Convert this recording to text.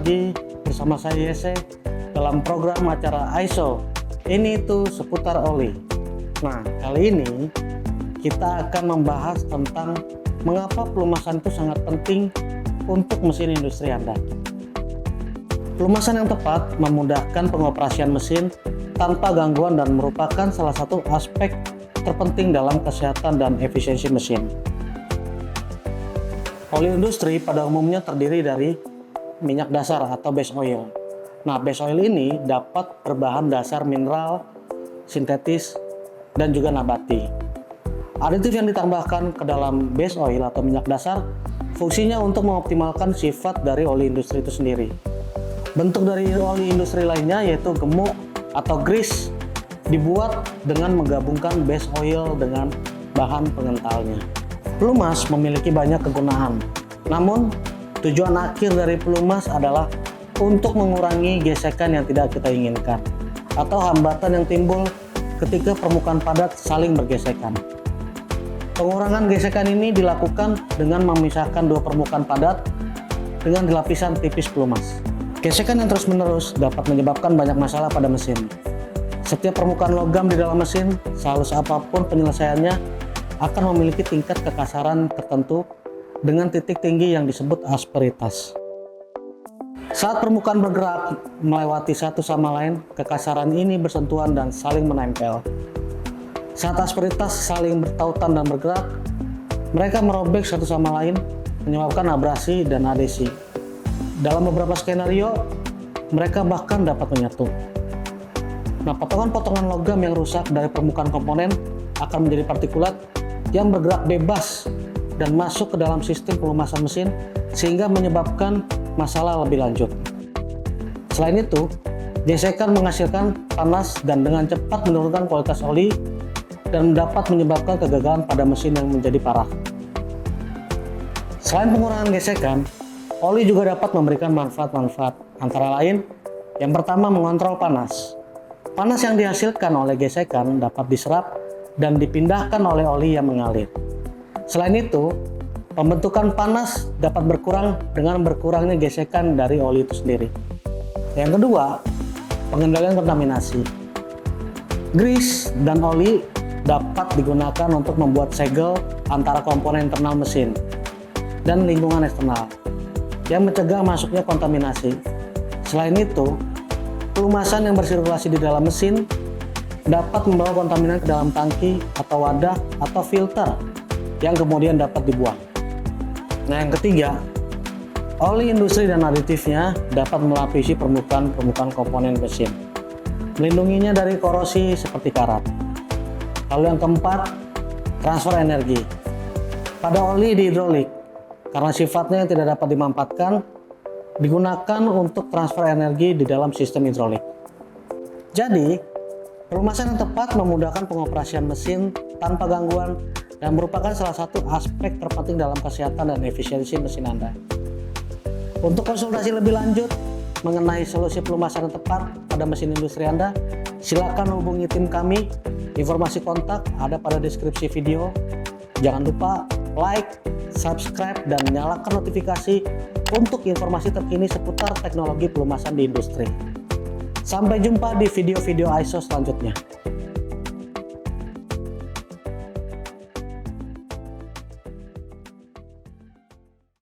lagi bersama saya Yese dalam program acara ISO. Ini itu seputar oli. Nah, kali ini kita akan membahas tentang mengapa pelumasan itu sangat penting untuk mesin industri Anda. Pelumasan yang tepat memudahkan pengoperasian mesin tanpa gangguan dan merupakan salah satu aspek terpenting dalam kesehatan dan efisiensi mesin. Oli industri pada umumnya terdiri dari minyak dasar atau base oil. Nah, base oil ini dapat berbahan dasar mineral, sintetis, dan juga nabati. Aditif yang ditambahkan ke dalam base oil atau minyak dasar fungsinya untuk mengoptimalkan sifat dari oli industri itu sendiri. Bentuk dari oli industri lainnya yaitu gemuk atau grease dibuat dengan menggabungkan base oil dengan bahan pengentalnya. Pelumas memiliki banyak kegunaan, namun tujuan akhir dari pelumas adalah untuk mengurangi gesekan yang tidak kita inginkan atau hambatan yang timbul ketika permukaan padat saling bergesekan. Pengurangan gesekan ini dilakukan dengan memisahkan dua permukaan padat dengan lapisan tipis pelumas. Gesekan yang terus-menerus dapat menyebabkan banyak masalah pada mesin. Setiap permukaan logam di dalam mesin, sehalus apapun penyelesaiannya, akan memiliki tingkat kekasaran tertentu dengan titik tinggi yang disebut asperitas. Saat permukaan bergerak melewati satu sama lain, kekasaran ini bersentuhan dan saling menempel. Saat asperitas saling bertautan dan bergerak, mereka merobek satu sama lain, menyebabkan abrasi dan adesi. Dalam beberapa skenario, mereka bahkan dapat menyatu. Nah, potongan-potongan logam yang rusak dari permukaan komponen akan menjadi partikulat yang bergerak bebas dan masuk ke dalam sistem pelumasan mesin sehingga menyebabkan masalah lebih lanjut. Selain itu, gesekan menghasilkan panas dan dengan cepat menurunkan kualitas oli dan dapat menyebabkan kegagalan pada mesin yang menjadi parah. Selain pengurangan gesekan, oli juga dapat memberikan manfaat-manfaat, antara lain yang pertama mengontrol panas. Panas yang dihasilkan oleh gesekan dapat diserap dan dipindahkan oleh oli yang mengalir. Selain itu, pembentukan panas dapat berkurang dengan berkurangnya gesekan dari oli itu sendiri. Yang kedua, pengendalian kontaminasi. Grease dan oli dapat digunakan untuk membuat segel antara komponen internal mesin dan lingkungan eksternal yang mencegah masuknya kontaminasi. Selain itu, pelumasan yang bersirkulasi di dalam mesin dapat membawa kontaminan ke dalam tangki atau wadah atau filter yang kemudian dapat dibuang. Nah, yang ketiga, oli industri dan aditifnya dapat melapisi permukaan komponen mesin, melindunginya dari korosi seperti karat. Lalu yang keempat, transfer energi. Pada oli di hidrolik, karena sifatnya yang tidak dapat dimanfaatkan, digunakan untuk transfer energi di dalam sistem hidrolik. Jadi, pelumasan yang tepat memudahkan pengoperasian mesin tanpa gangguan dan merupakan salah satu aspek terpenting dalam kesehatan dan efisiensi mesin Anda. Untuk konsultasi lebih lanjut mengenai solusi pelumasan yang tepat pada mesin industri Anda, silakan hubungi tim kami. Informasi kontak ada pada deskripsi video. Jangan lupa like, subscribe, dan nyalakan notifikasi untuk informasi terkini seputar teknologi pelumasan di industri. Sampai jumpa di video-video ISO selanjutnya.